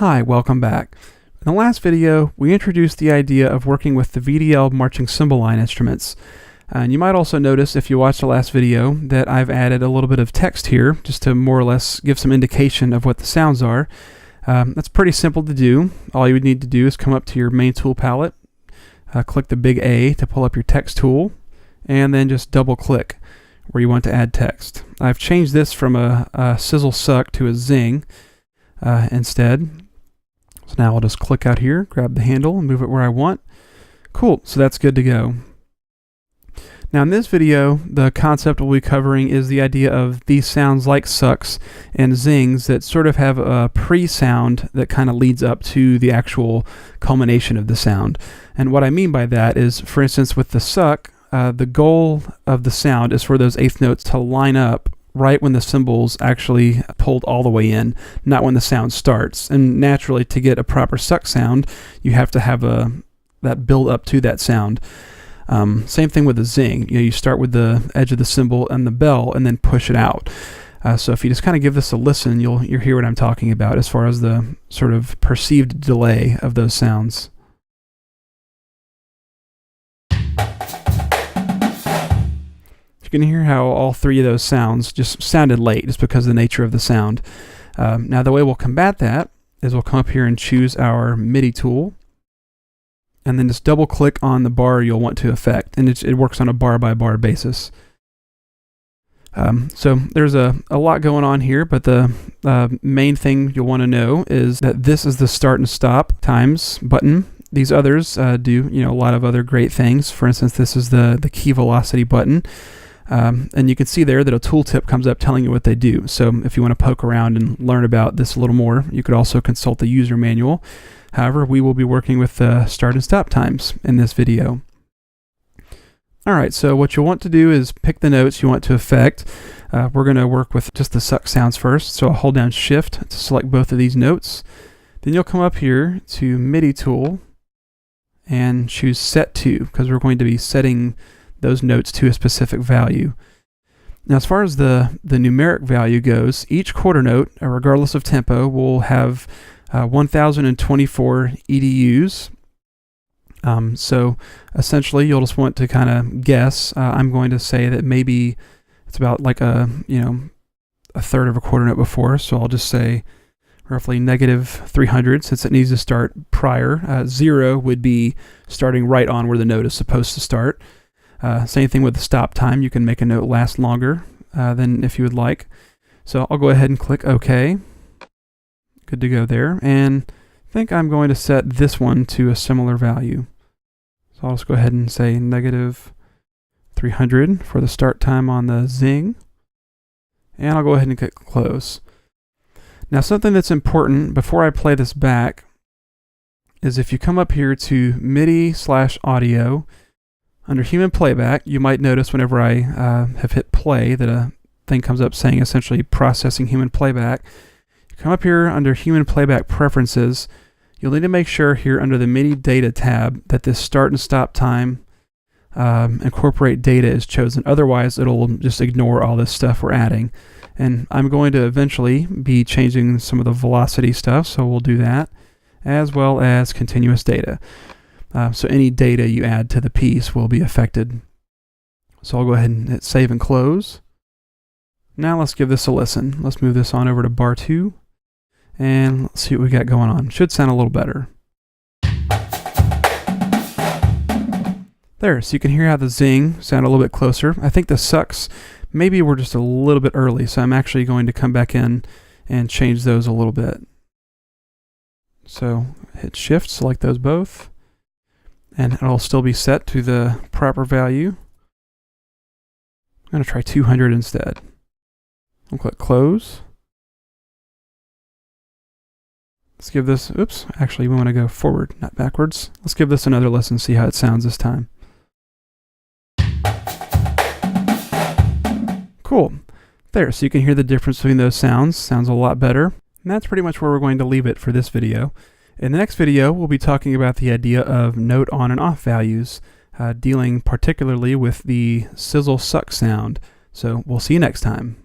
Hi, welcome back. In the last video, we introduced the idea of working with the VDL marching cymbal line instruments. And you might also notice, if you watched the last video, that I've added a little bit of text here, just to more or less give some indication of what the sounds are. That's pretty simple to do. All you would need to do is come up to your main tool palette, click the big A to pull up your text tool, and then just double click where you want to add text. I've changed this from a sizzle suck to a zing instead. So now I'll just click out here, grab the handle, and move it where I want. Cool, so that's good to go. Now in this video, the concept we'll be covering is the idea of these sounds like sucks and zings that sort of have a pre-sound that kind of leads up to the actual culmination of the sound. And what I mean by that is, for instance, with the suck, the goal of the sound is for those eighth notes to line up right when the cymbals actually pulled all the way in, not when the sound starts. And naturally, to get a proper suck sound, you have to have that build up to that sound. Same thing with the zing. You start with the edge of the cymbal and the bell, and then push it out. So if you just kind of give this a listen, you'll hear what I'm talking about as far as the sort of perceived delay of those sounds. You can hear how all three of those sounds just sounded late, just because of the nature of the sound. Now the way we'll combat that is we'll come up here and choose our MIDI tool, and then just double click on the bar you'll want to affect, and it works on a bar by bar basis. So there's a lot going on here, but the main thing you'll want to know is that this is the start and stop times button. These others do a lot of other great things. For instance, this is the key velocity button. And you can see there that a tooltip comes up telling you what they do. So if you want to poke around and learn about this a little more, you could also consult the user manual. However, we will be working with the start and stop times in this video. Alright, so what you'll want to do is pick the notes you want to affect. We're going to work with just the suck sounds first, so I'll hold down Shift to select both of these notes. Then you'll come up here to MIDI tool and choose Set To, because we're going to be setting those notes to a specific value. Now as far as the numeric value goes, each quarter note, regardless of tempo, will have 1024 EDUs. So essentially you'll just want to kind of guess. I'm going to say that maybe it's about like a third of a quarter note before, so I'll just say roughly -300 since it needs to start prior. 0 would be starting right on where the note is supposed to start. Same thing with the stop time. You can make a note last longer than if you would like. So I'll go ahead and click OK. Good to go there. And I think I'm going to set this one to a similar value. So I'll just go ahead and say -300 for the start time on the zing. And I'll go ahead and click close. Now something that's important before I play this back is if you come up here to MIDI/audio, under human playback, you might notice whenever I have hit play that a thing comes up saying essentially processing human playback. You come up here under human playback preferences, you'll need to make sure here under the MIDI data tab that this start and stop time incorporate data is chosen. Otherwise, it'll just ignore all this stuff we're adding. And I'm going to eventually be changing some of the velocity stuff, so we'll do that, as well as continuous data. So any data you add to the piece will be affected. So I'll go ahead and hit save and close. Now let's give this a listen. Let's move this on over to bar 2 and let's see what we got going on. Should sound a little better. There, so you can hear how the zing sound a little bit closer. I think the sucks maybe we're just a little bit early, so I'm actually going to come back in and change those a little bit. So hit Shift, select those both, and it'll still be set to the proper value. I'm going to try 200 instead. I'll click close. Let's give this, oops, actually we want to go forward, not backwards. Let's give this another listen, see how it sounds this time. Cool. There, so you can hear the difference between those sounds. Sounds a lot better. And that's pretty much where we're going to leave it for this video. In the next video, we'll be talking about the idea of note on and off values, dealing particularly with the sizzle suck sound. So we'll see you next time.